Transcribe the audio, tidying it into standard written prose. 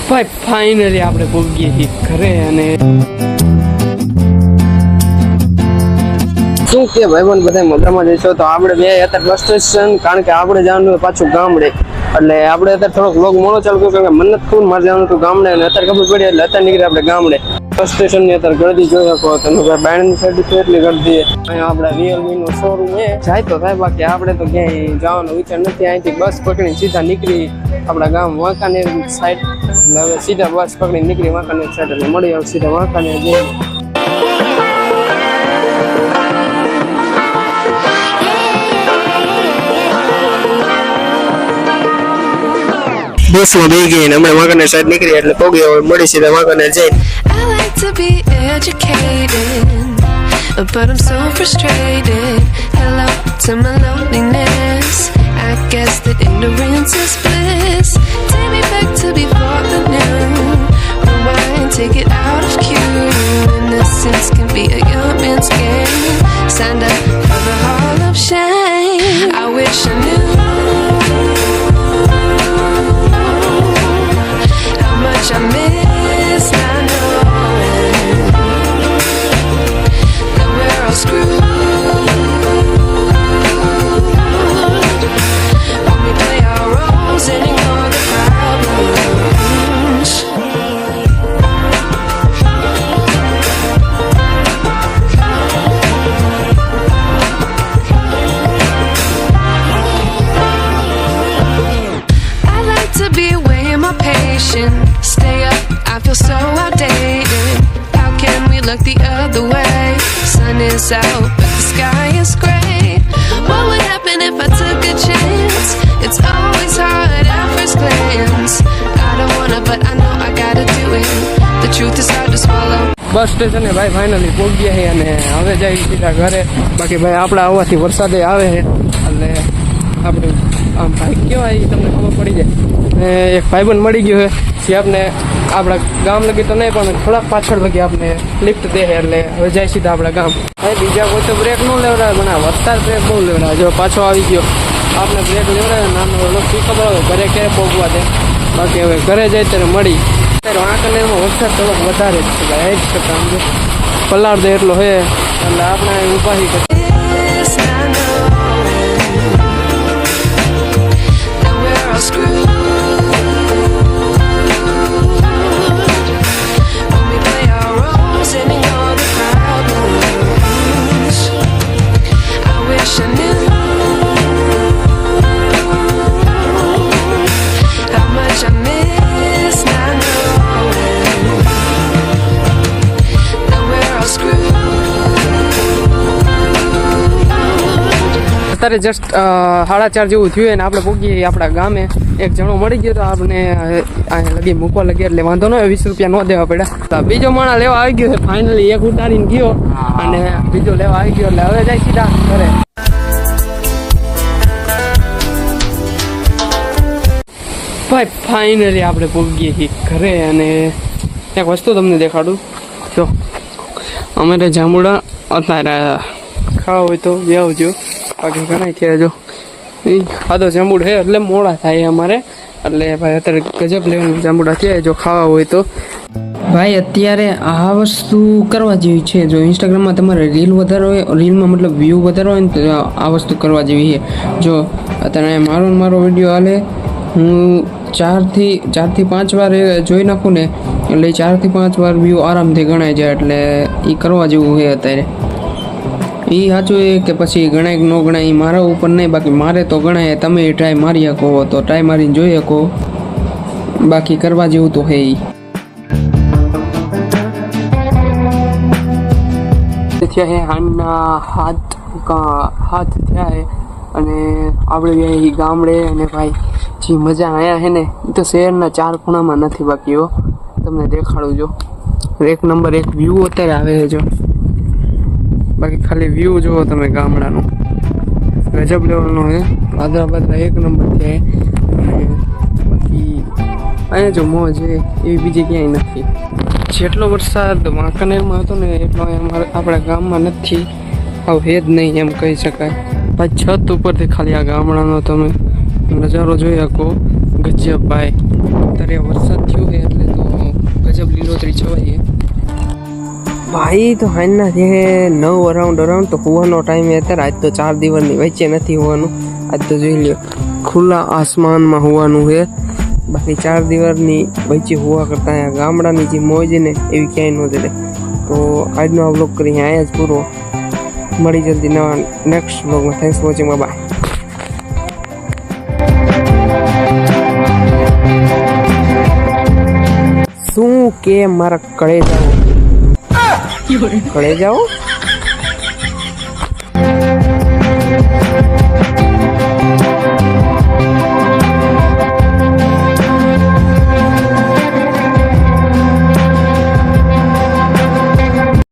ભાઈ ફાઇનલી આપણે પહોંચી ગઈ ઘરે અને શું કે ભાઈબંધ બધા મજામાં જઈશો તો આપણે બે અત્યારે બસ સ્ટેશન કારણ કે આપણે જવાનું પાછું ગામડે એટલે આપણે અત્યારે થોડોક વ્લોગ મોડો ચાલુ કર્યો કારણ કે મને ખૂબ મારે જવાનું હતું ગામડે અને અત્યારે ખબર પડી એટલે અત્યારે નીકળે આપણે ગામડે બસ સ્ટેશનની અત્યારે ગળદી જોઈ શકો તમે ભાઈ બાયણની સાઈડ છે એટલી ગળદી અહીંયા આપણે રિયલમીનો શોરૂમ છે જાય તો થાય બાકી આપણે તો ક્યાંય જવાનો વિચાર નથી અહીંથી બસ પકડીને સીધા નીકળી આપણા ગામ વાંકાનેર સાઈડ એટલે હવે સીધા બસ પકડીને નીકળી વાંકાનેર સાઈડ એટલે મળી આવે સીધા વાંકાનેર જઈએ બસમાં બેસી ગઈ ને હમણાં વાંકાનેર સાઈડ નીકળી એટલે પોગી મળી સીધા વાંકાનેર જઈને to be educated, but I'm so frustrated. Hello to my loneliness. I guess that ignorance is bliss. Take me back to before the new. Rewind, take it out of cue. Innocence can be a young man's game. Signed up for the hall of shame. I wish I knew how much I miss. I know stay up, I feel so outdated. How can we look the other way? Sun is out, but the sky is gray. What would happen if I took a chance? It's always hard at first glance. I don't wanna, but I know I gotta do it. The truth is hard to swallow. બસ સ્ટેશને ભાઈ finally પહોંચી ગયા છે અને હવે જઈ સીધા ઘરે બાકી ભાઈ આપણા આવવાથી વરસાદે આવે છે એટલે આપણે આમ ભાઈ કેવાય એ તમને ખબર પડી જાય એક ભાઈબંધ મળી ગયો છે જે આપણે આપણા ગામ લગી તો નહીં પણ થોડાક પાછળ લગી આપણે લિફ્ટ દે એટલે હવે જાય સીધા આપણા ગામ ભાઈ બીજા કોઈ તો બ્રેક ન લેવડાવે મને વસ્તાર બ્રેક બહુ લેવડાવે જો પાછો આવી ગયો આપણે બ્રેક લેવડાવે નાનો શું ખબર હોય ઘરે ક્યારે પહોંચવા દે બાકી હવે ઘરે જાય ત્યારે મળી અત્યારે વાંકાનેરમાં વરસાદ થોડોક વધારે જ છે ભાઈ જ કરતા સમજો પલાળ દે એટલો હે એટલે આપણે ઉપાધિ કરી અત્યારે જસ્ટ 4:30 જેવું થયું અને આપણે પહોંચી આપણા ગામે એક જણો મળી ગયો તો આપણે અહીંયા લગી મૂકવા લગી એટલે વાંધો ન હોય 20 રૂપિયા ન દેવા પડ્યા તો બીજો માણસ લેવા આવી ગયો છે ફાઇનલી એક ઉતારીને ગયો અને બીજો લેવા આવી ગયો એટલે હવે જાય સીધા ઘરે ભાઈ ફાઇનલી આપણે પહોંચી ગઈ ઘરે અને એક વસ્તુ તમને દેખાડું જો અમારે જાંબુડા અત્યારે ખાવા હોય તો જે આવજો બાકી ઘણા થયા જો એ ખાધો જાંબુડ છે એટલે મોડા થાય અમારે એટલે ભાઈ અત્યારે ગજબ લેવાનું જાંબુડા થયા જો ખાવા હોય તો ભાઈ અત્યારે આ વસ્તુ કરવા જેવી છે જો ઇન્સ્ટાગ્રામમાં તમારે રીલ વધારો હોય રીલમાં મતલબ વ્યૂ વધારો હોય ને તો આ વસ્તુ કરવા જેવી છે જો અત્યારે મારો વિડીયો હાલે હું 4 થી 5 વાર જોઈ નાખું ને એટલે 4 થી 5 વાર વ્યૂ આરામથી ગણાય જાય એટલે એ કરવા જેવું છે અત્યારે એ સાચું એ કે પછી ગણાય કે ન ગણાય એ મારા ઉપર નહીં બાકી મારે તો ગણાય તમે ટ્રાય મારી શકો તો ટ્રાય મારીને જોઈ શકો બાકી કરવા જેવું તો હે થયા હે હાથના હાથ થયા હે અને આપણે ગામડે અને ભાઈ જે મજા આયા હે ને એ તો શહેરના 4 ખૂણામાં નથી બાકી તમને દેખાડું જો એક નંબર એક વ્યૂ અત્યારે આવે છે જો બાકી ખાલી વ્યૂ જુઓ તમે ગામડાનું ગજબ લેવલનો છે બાદરા એક નંબર છે બાકી અહીંયા જો મોજ છે એવી બીજી ક્યાંય નથી જેટલો વરસાદ વાંકાનેરમાં હતો ને એટલો આપણા ગામમાં નથી આવ હે જ નહીં એમ કહી શકાય ભાઈ છત ઉપરથી ખાલી આ ગામડાનો તમે નજારો જોઈ શકો ગજબ ભાઈ અત્યારે વરસાદ થયો છે એટલે લીલોતરી છવાઈ ભાઈ. તો હાઈના જે 9 અરાઉન્ડ તો હોવાનો ટાઈમ અત્યારે. આજ તો 4 દિવસની વચ્ચે નથી હોવાનું. આજ તો જોઈ લ્યો ખુલ્લા આસમાનમાં હોવાનું છે. બાકી 4 દિવસની વચ્ચે હોવા કરતાં અહીંયા ગામડાની જે મોજ ને એવી ક્યાંય ન જડે. તો આજનો આ વ્લોગ કરી અહીંયા જ પૂરો. મળી જલ્દી નવા નેક્સ્ટ વ્લોગમાં. Thanks for watching. બાય. શું કે મારા કળે જાઓ